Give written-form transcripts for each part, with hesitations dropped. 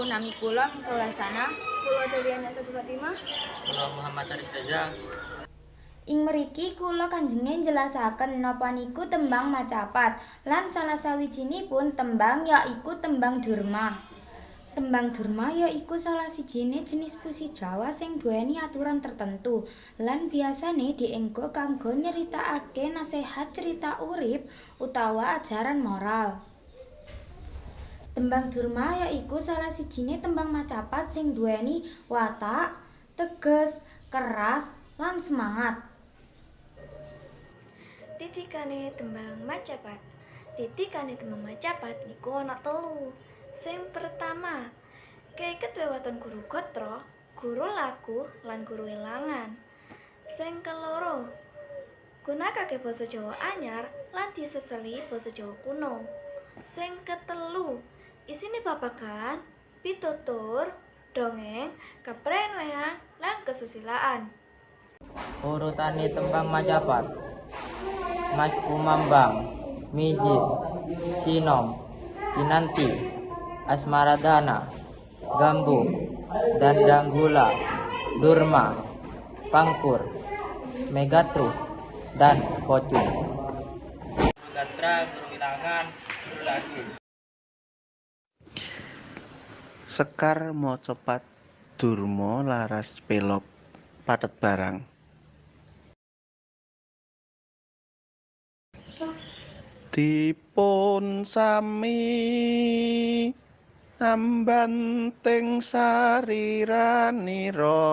nami kula mingkalasana. Kula Deliana Satu Fatimah. Kula Muhammad Aris Reza. Ing mriki kula kanjenge njelasaken napa niku tembang macapat lan salah sawijinipun tembang yaiku tembang durma. Tembang durma yaiku salah sijine jenis puisi Jawa sing duweni aturan tertentu lan biasane dienggo kanggo nyeritakake nasihat cerita urip utawa ajaran moral. Tembang durma yaiku salah sijine tembang macapat sing duweni watak, teges, keras, lan semangat. Titikane tembang macapat. Titikane tembang macapat niku ana 3. Sing pertama, keket wewaton guru gatra, guru laku, lan guru ilangan. Sing keloro, gunakake basa Jawa anyar lan diseseli basa Jawa kuno. Sing ketelu, isine babagan, pitutur, dongeng, keprien wayang, lan kesusilaan. Urutane tembang macapat. Mas Kumambang, Mijit, Sinom, Kinanti, Asmaradana, Gambu, Dandanggula, Durma, Pangkur, Megatru, dan Pocung. Gatra, Guru Wilangan, Guru Laki. Sekar macapat durma laras pelop pathet barang. Dipun sami ambanting sariranira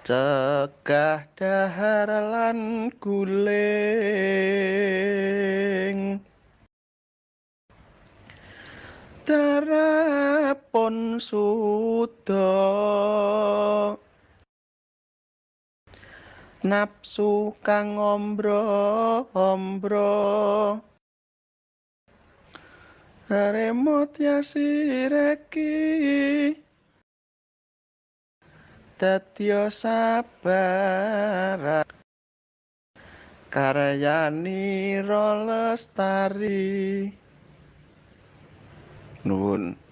cegah dahar lan guling darapun suda nafsu kang ombro-ombro remot yasireki dadya sabar karyani Lestari nuwun.